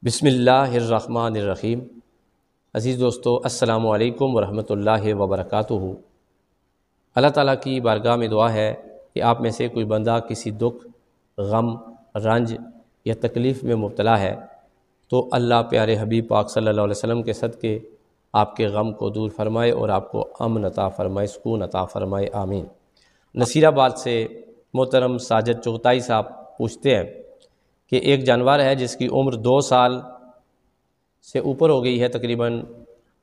بسم اللہ الرحمن الرحیم۔ عزیز دوستو، السلام علیکم ورحمۃ اللہ وبرکاتہ۔ اللہ تعالیٰ کی بارگاہ میں دعا ہے کہ آپ میں سے کوئی بندہ کسی دکھ، غم، رنج یا تکلیف میں مبتلا ہے تو اللہ پیارے حبیب پاک صلی اللہ علیہ وسلم کے صدقے آپ کے غم کو دور فرمائے اور آپ کو امن عطا فرمائے، سکون عطا فرمائے، آمین۔ نصیر آباد سے محترم ساجد چغتائی صاحب پوچھتے ہیں کہ ایک جانور ہے جس کی عمر 2 سال سے اوپر ہو گئی ہے، تقریباً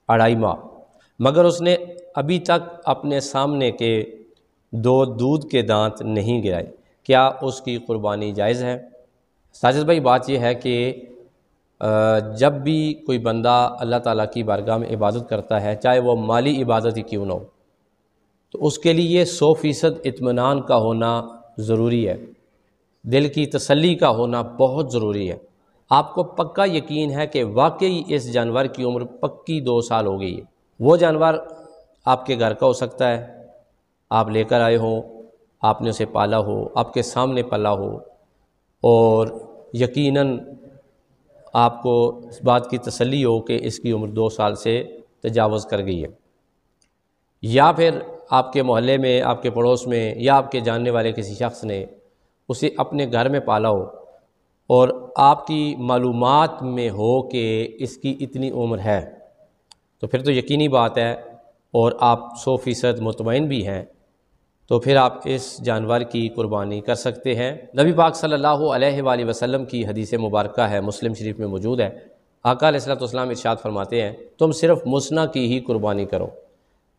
2.5 ماہ، مگر اس نے ابھی تک اپنے سامنے کے 2 دودھ کے دانت نہیں گرائے، کیا اس کی قربانی جائز ہے؟ ساجد بھائی، بات یہ ہے کہ جب بھی کوئی بندہ اللہ تعالیٰ کی بارگاہ میں عبادت کرتا ہے، چاہے وہ مالی عبادت ہی کیوں نہ ہو، تو اس کے لیے 100% اطمینان کا ہونا ضروری ہے، دل کی تسلی کا ہونا بہت ضروری ہے۔ آپ کو پکا یقین ہے کہ واقعی اس جانور کی عمر پکی 2 سال ہو گئی ہے۔ وہ جانور آپ کے گھر کا ہو سکتا ہے، آپ لے کر آئے ہوں، آپ نے اسے پالا ہو، آپ کے سامنے پلا ہو، اور یقیناً آپ کو اس بات کی تسلی ہو کہ اس کی عمر 2 سال سے تجاوز کر گئی ہے، یا پھر آپ کے محلے میں، آپ کے پڑوس میں، یا آپ کے جاننے والے کسی شخص نے اسے اپنے گھر میں پالا ہو اور آپ کی معلومات میں ہو کہ اس کی اتنی عمر ہے، تو پھر تو یقینی بات ہے اور آپ 100% مطمئن بھی ہیں، تو پھر آپ اس جانور کی قربانی کر سکتے ہیں۔ نبی پاک صلی اللہ علیہ وآلہ وسلم کی حدیث مبارکہ ہے، مسلم شریف میں موجود ہے۔ آقا علیہ الصلوۃ والسلام ارشاد فرماتے ہیں، تم صرف مسنہ کی ہی قربانی کرو۔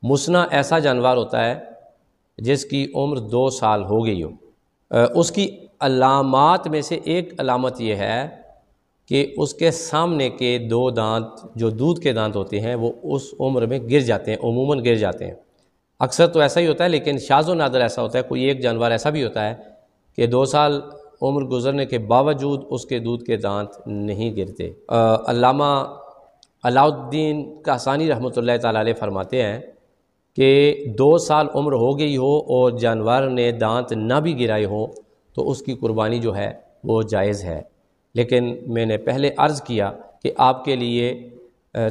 مسنہ ایسا جانور ہوتا ہے جس کی عمر 2 سال ہو گئی ہو۔ اس کی علامات میں سے ایک علامت یہ ہے کہ اس کے سامنے کے 2 دانت جو دودھ کے دانت ہوتے ہیں وہ اس عمر میں گر جاتے ہیں، عموماً گر جاتے ہیں۔ اکثر تو ایسا ہی ہوتا ہے، لیکن شاذ و نادر ایسا ہوتا ہے، کوئی ایک جانور ایسا بھی ہوتا ہے کہ 2 سال عمر گزرنے کے باوجود اس کے دودھ کے دانت نہیں گرتے۔ علامہ علاء الدین کہسانی رحمۃ اللہ تعالیٰ علیہ فرماتے ہیں کہ 2 سال عمر ہو گئی ہو اور جانور نے دانت نہ بھی گرائے ہوں تو اس کی قربانی جو ہے وہ جائز ہے، لیکن میں نے پہلے عرض کیا کہ آپ کے لیے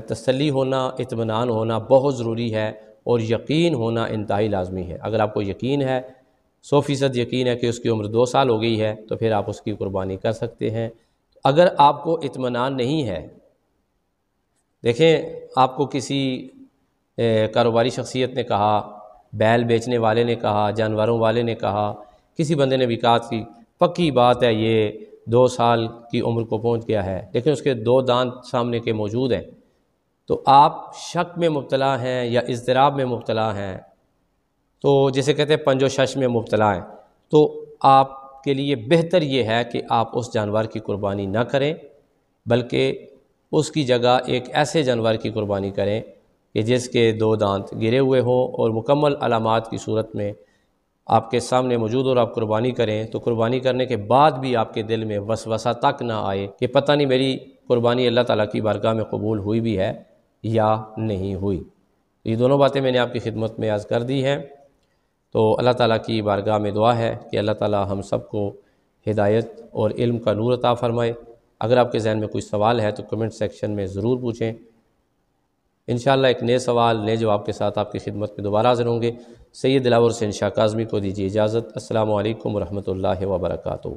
تسلی ہونا، اطمینان ہونا بہت ضروری ہے، اور یقین ہونا انتہائی لازمی ہے۔ اگر آپ کو یقین ہے، 100% یقین ہے کہ اس کی عمر 2 سال ہو گئی ہے، تو پھر آپ اس کی قربانی کر سکتے ہیں۔ اگر آپ کو اطمینان نہیں ہے، دیکھیں، آپ کو کسی کاروباری شخصیت نے کہا، بیل بیچنے والے نے کہا، جانوروں والے نے کہا، کسی بندے نے بھی کہا کہ پکی بات ہے یہ 2 سال کی عمر کو پہنچ گیا ہے، لیکن اس کے 2 دانت سامنے کے موجود ہیں، تو آپ شک میں مبتلا ہیں یا اضطراب میں مبتلا ہیں، تو جسے کہتے ہیں پنج و شش میں مبتلا ہیں، تو آپ کے لیے بہتر یہ ہے کہ آپ اس جانور کی قربانی نہ کریں، بلکہ اس کی جگہ ایک ایسے جانور کی قربانی کریں کہ جس کے 2 دانت گرے ہوئے ہوں اور مکمل علامات کی صورت میں آپ کے سامنے موجود، اور آپ قربانی کریں تو قربانی کرنے کے بعد بھی آپ کے دل میں وسوسہ تک نہ آئے کہ پتہ نہیں میری قربانی اللہ تعالیٰ کی بارگاہ میں قبول ہوئی بھی ہے یا نہیں ہوئی۔ یہ دونوں باتیں میں نے آپ کی خدمت میں عرض کر دی ہیں، تو اللہ تعالیٰ کی بارگاہ میں دعا ہے کہ اللہ تعالیٰ ہم سب کو ہدایت اور علم کا نور عطا فرمائے۔ اگر آپ کے ذہن میں کوئی سوال ہے تو کمنٹ سیکشن میں ضرور پوچھیں، انشاءاللہ ایک نئے سوال، نئے جواب کے ساتھ آپ کی خدمت میں دوبارہ حاضر ہوں گے۔ سید دلاور حسین شاہ کاظمی کو دیجیے اجازت۔ السلام علیکم ورحمۃ اللہ وبرکاتہ۔